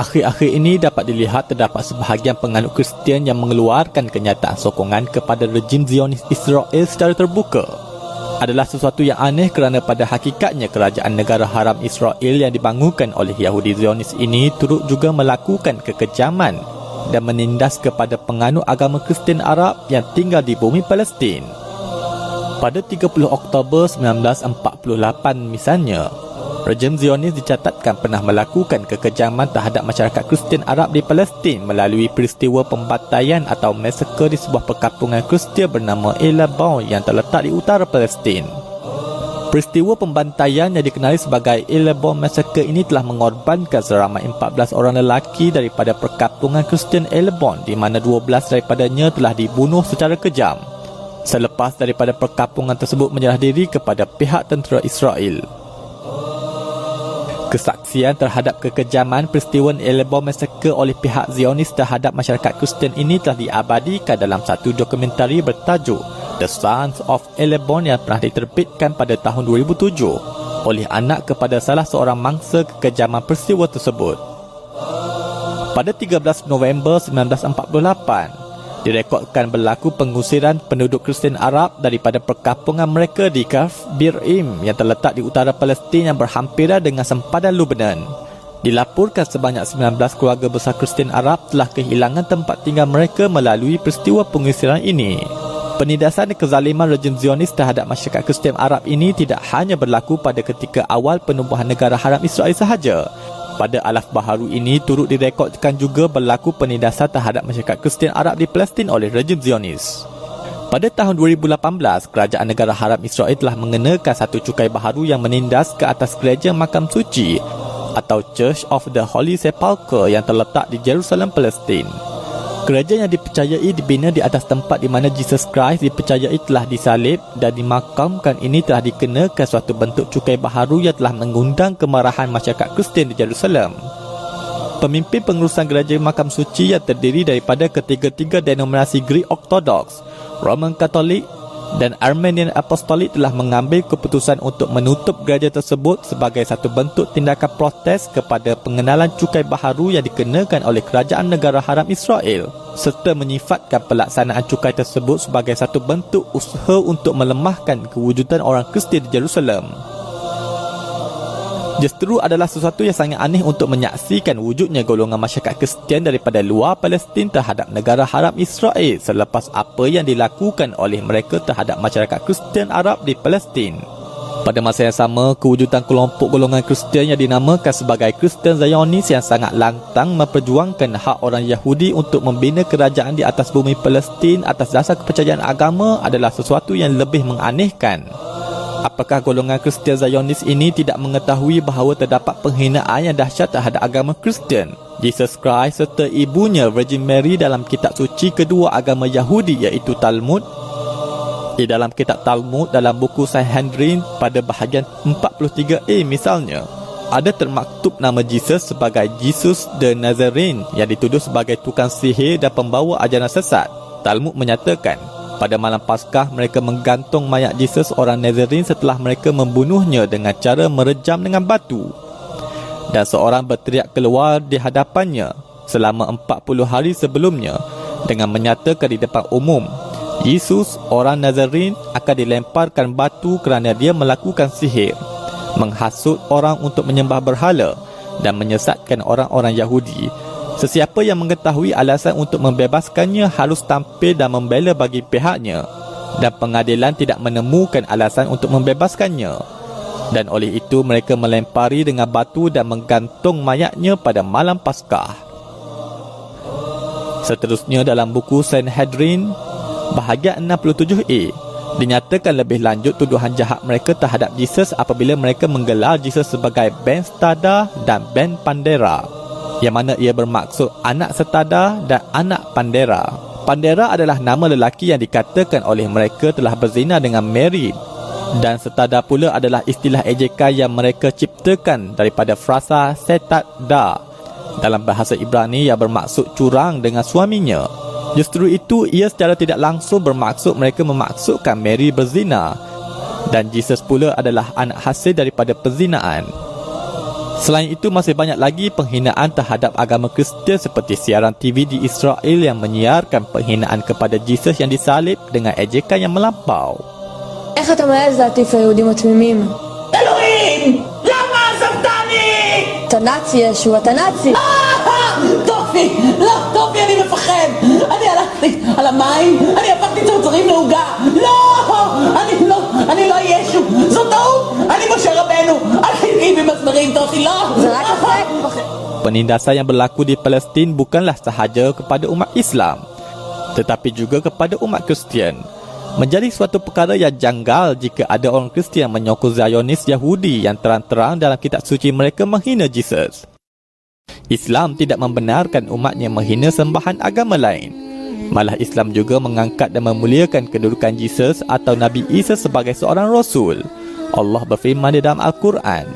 Akhir-akhir ini dapat dilihat terdapat sebahagian penganut Kristian yang mengeluarkan kenyataan sokongan kepada rejim Zionis Israel secara terbuka. Adalah sesuatu yang aneh kerana pada hakikatnya kerajaan negara haram Israel yang dibangunkan oleh Yahudi Zionis ini turut juga melakukan kekejaman dan menindas kepada penganut agama Kristian Arab yang tinggal di bumi Palestin. Pada 30 Oktober 1948 misalnya, rejim Zionis dicatatkan pernah melakukan kekejaman terhadap masyarakat Kristian Arab di Palestin melalui peristiwa pembantaian atau massacre di sebuah perkampungan Kristian bernama Elabon yang terletak di utara Palestin. Peristiwa pembantaian yang dikenali sebagai Elabon Massacre ini telah mengorbankan seramai 14 orang lelaki daripada perkampungan Kristian Elabon, di mana 12 daripadanya telah dibunuh secara kejam selepas daripada perkampungan tersebut menyerah diri kepada pihak tentera Israel. Kesaksian terhadap kekejaman peristiwa Elabon Massacre oleh pihak Zionis terhadap masyarakat Kristian ini telah diabadikan dalam satu dokumentari bertajuk The Sons of Elabon yang pernah diterbitkan pada tahun 2007 oleh anak kepada salah seorang mangsa kekejaman peristiwa tersebut. Pada 13 November 1948, direkodkan berlaku pengusiran penduduk Kristian Arab daripada perkampungan mereka di Kaf Bir Im yang terletak di utara Palestin yang berhampiran dengan sempadan Lebanon. Dilaporkan sebanyak 19 keluarga besar Kristian Arab telah kehilangan tempat tinggal mereka melalui peristiwa pengusiran ini. Penindasan dan kezaliman rejim Zionis terhadap masyarakat Kristian Arab ini tidak hanya berlaku pada ketika awal penubuhan negara haram Israel sahaja. Pada alaf baharu ini turut direkodkan juga berlaku penindasan terhadap masyarakat Kristian Arab di Palestin oleh rejim Zionis. Pada tahun 2018, kerajaan negara haram Israel telah mengenakan satu cukai baharu yang menindas ke atas gereja makam suci atau Church of the Holy Sepulchre yang terletak di Jerusalem, Palestin. Gereja yang dipercayai dibina di atas tempat di mana Jesus Christ dipercayai telah disalib dan dimakamkan ini telah dikenakan suatu bentuk cukai baharu yang telah mengundang kemarahan masyarakat Kristian di Jerusalem. Pemimpin pengurusan gereja makam suci yang terdiri daripada ketiga-tiga denominasi Greek Orthodox, Roman Catholic dan Armenian Apostolic telah mengambil keputusan untuk menutup gereja tersebut sebagai satu bentuk tindakan protes kepada pengenalan cukai baharu yang dikenakan oleh kerajaan negara haram Israel, serta menyifatkan pelaksanaan cukai tersebut sebagai satu bentuk usaha untuk melemahkan kewujudan orang Kristian di Jerusalem. Justru adalah sesuatu yang sangat aneh untuk menyaksikan wujudnya golongan masyarakat Kristian daripada luar Palestin terhadap negara haram Israel selepas apa yang dilakukan oleh mereka terhadap masyarakat Kristian Arab di Palestin. Pada masa yang sama, kewujudan kelompok golongan Kristian yang dinamakan sebagai Kristian Zionis yang sangat lantang memperjuangkan hak orang Yahudi untuk membina kerajaan di atas bumi Palestin atas dasar kepercayaan agama adalah sesuatu yang lebih menganehkan. Apakah golongan Kristian Zionis ini tidak mengetahui bahawa terdapat penghinaan yang dahsyat terhadap agama Kristian, Jesus Christ serta ibunya Virgin Mary dalam kitab suci kedua agama Yahudi iaitu Talmud? Di dalam kitab Talmud dalam buku Sanhedrin pada bahagian 43a misalnya, ada termaktub nama Jesus sebagai Jesus the Nazarene yang dituduh sebagai tukang sihir dan pembawa ajaran sesat. Talmud menyatakan, pada malam Paskah, mereka menggantung mayat Jesus orang Nazarene setelah mereka membunuhnya dengan cara merejam dengan batu. Dan seorang berteriak keluar di hadapannya selama 40 hari sebelumnya dengan menyatakan di depan umum, Yesus orang Nazarene akan dilemparkan batu kerana dia melakukan sihir, menghasut orang untuk menyembah berhala dan menyesatkan orang-orang Yahudi. Sesiapa yang mengetahui alasan untuk membebaskannya harus tampil dan membela bagi pihaknya, dan pengadilan tidak menemukan alasan untuk membebaskannya. Dan oleh itu mereka melempari dengan batu dan menggantung mayatnya pada malam Paskah. Seterusnya dalam buku Sanhedrin bahagian 67a dinyatakan lebih lanjut tuduhan jahat mereka terhadap Jesus apabila mereka menggelar Jesus sebagai Ben Stada dan Ben Pandera, yang mana ia bermaksud anak setada dan anak Pandera. Pandera adalah nama lelaki yang dikatakan oleh mereka telah berzina dengan Mary, dan setada pula adalah istilah ejekan yang mereka ciptakan daripada frasa setat da dalam bahasa Ibrani yang bermaksud curang dengan suaminya. Justru itu ia secara tidak langsung bermaksud mereka memaksudkan Mary berzina, dan Jesus pula adalah anak hasil daripada perzinaan. Selain itu, masih banyak lagi penghinaan terhadap agama Kristian seperti siaran TV di Israel yang menyiarkan penghinaan kepada Jesus yang disalib dengan ejekan yang melampau. איך אתה מעז להטיף ליהודים התמימים? אלוהים! למה עזבתני? אתה נאצי ישו, אתה נאצי! טופי! לא, טופי, אני מפחד! אני הלכתי על המים, אני הפכתי צרצרים לעוגה! לא! אני לא ישו! זו טעות! אני משה רבנו! אל תגיעי במסמרים, טופי, לא! זה רק אפק! Penindasan yang berlaku di Palestin bukanlah sahaja kepada umat Islam, tetapi juga kepada umat Kristian. Menjadi suatu perkara yang janggal jika ada orang Kristian menyokong Zionis Yahudi yang terang-terang dalam kitab suci mereka menghina Jesus. Islam tidak membenarkan umatnya menghina sembahan agama lain. Malah Islam juga mengangkat dan memuliakan kedudukan Jesus atau Nabi Isa sebagai seorang Rasul. Allah berfirman di dalam Al-Quran,